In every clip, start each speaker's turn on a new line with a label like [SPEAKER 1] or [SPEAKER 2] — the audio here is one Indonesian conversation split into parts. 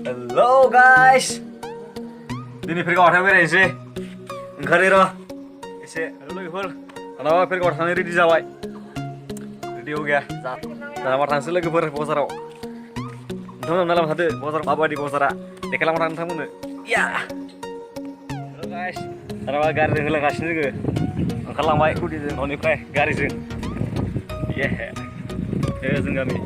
[SPEAKER 1] Halo guys, ini pergi berensi, ngari roh, isi lalu gimana? Kenapa pergi orang ready jawai? Ready हो गया, nah orang sih lagi posara, teman dalam hati posara apa di posara, dekelam orang tamu nih, ya, halo guys, kenapa gari dengan kasih nih, kalau baik ku di noni kai gari sih, yeah, ya senggami.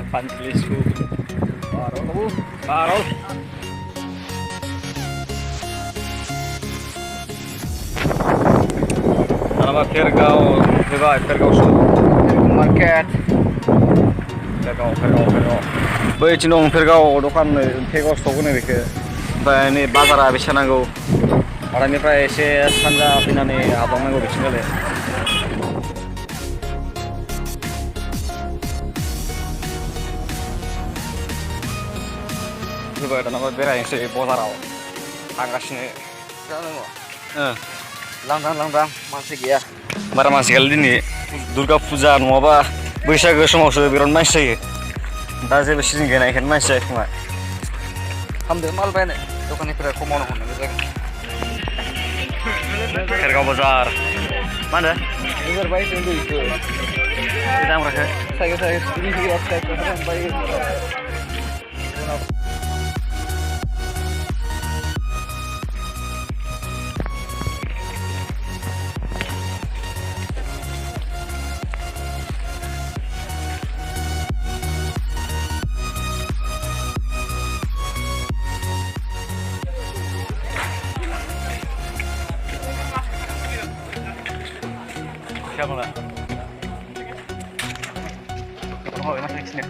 [SPEAKER 1] Pantelisku, parol. Nama Fergau market. Fergau. Bai cinong Fergau dokan Fergau store nih beke. Bai ini bazar abis nanggo. Orang ini pray se sanja pinane abang nanggo bicingle. Coba ada nama berai yang saya posarau, angkasnya,
[SPEAKER 2] Langtang masih ya.
[SPEAKER 1] Bara masih kali ini Durga Puja nu apa, Baisakh semua sudah biron masih, dah saya bersih gini kan masih cuma.
[SPEAKER 2] Hamil mal bene, dokan ini perlu komono kan,
[SPEAKER 1] Fergau Bazar, mana?
[SPEAKER 2] Ini baik untuk itu.
[SPEAKER 1] Kita mereka.
[SPEAKER 2] Saya ini juga saya baik.
[SPEAKER 1] Siapa lah? Oh, enak nih sini.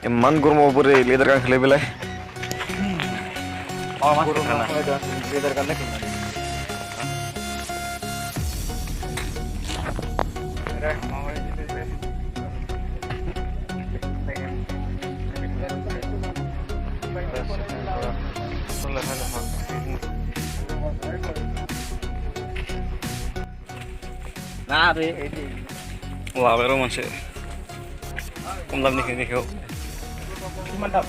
[SPEAKER 1] Emang gue mau beri leader kan lebih lah. Oh, masuk sana.
[SPEAKER 2] Leader kan lagi. Nah, ini.
[SPEAKER 1] Wah, baru masih. Kumlam nih kau.
[SPEAKER 2] Mantap.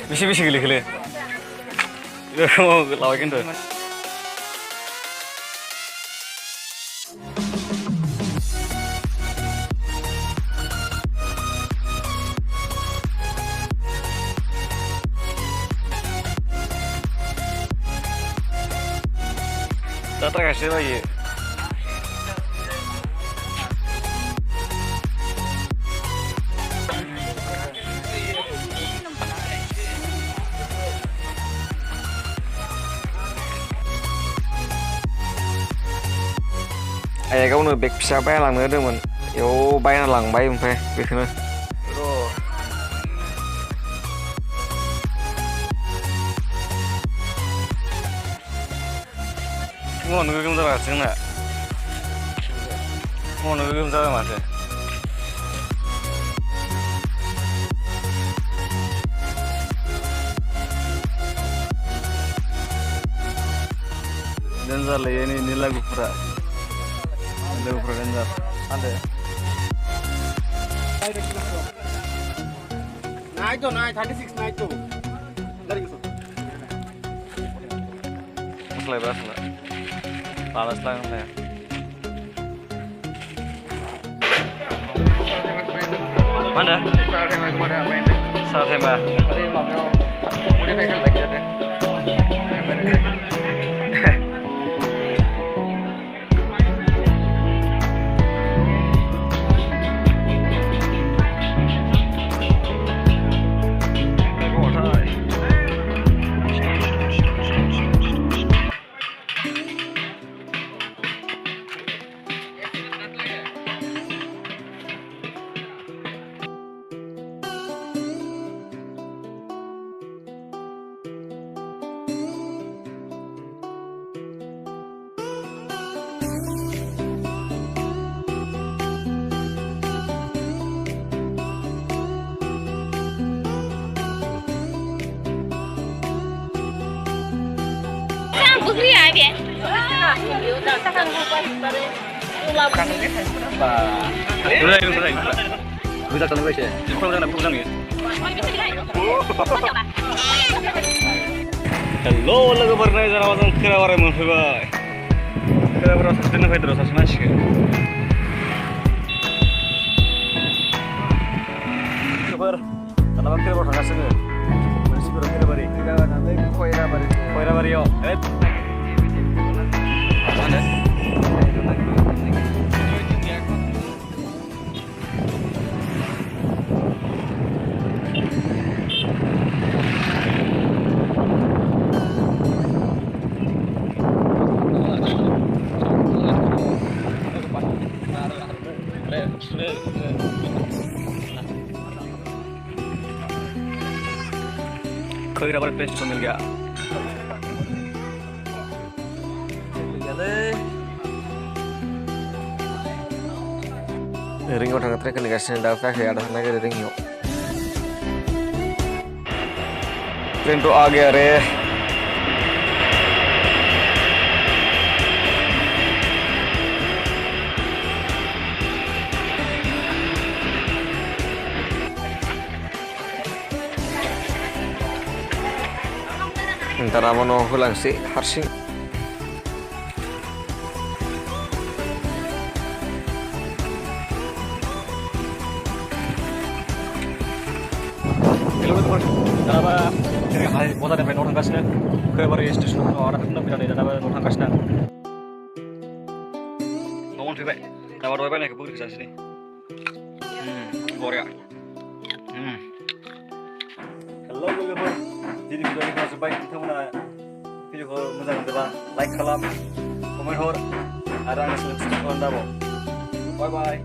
[SPEAKER 1] Bisa gile. Itu mau lawakin tuh. Tak kasih lagi. Ayah kau nu back bisa bayar lang nữa mình yếu bay là lằng bay không phải biết nữa ngon người cũng rất xinh nè ngon người cũng rất mà thế dan zar ini nila gupra Dengar.
[SPEAKER 2] Ada. Naik 36 naik tuh. Dari itu.
[SPEAKER 1] Selebas lah. Panas lah ya. Mana? Saat mbak.
[SPEAKER 3] Bukri ya, Bia.
[SPEAKER 1] Bisa tanam guys ya. Hello, logoफोर नायजाना जों खोराबाराय मोनफैबाय। खोराबाराव सासेनो फैदो सासे मानसिखौ। लोगोफोर, दाना खोराबाराव थांगासिनो। मानसिफोरा खोराबारि। खयराबारियाव। खैराबारि प्लेस स्टेसन मिल गया रिंगाव थांनो ट्रेक नेगासिनो दा फैयाखै आदा नागिरो रिंगाव ट्रेन तो आ गया रे Ntar apa no hulang sih harsing Kota dan orang kasnya ke baris stesen orang itu tidak ada orang kasnya ngomong sih pak tawar dua nih ke bukit kesana sini Korea Hello logoफोर दिनै भिडिअनि खोनासंबाय जोब्बाय नोंथांमोना भिडिअखौ मोजां मोनदोंबा लाइक खालाम कमेन्ट हर आरो आंनि सोलोंथिखौ खालामदाबाव बाय बाय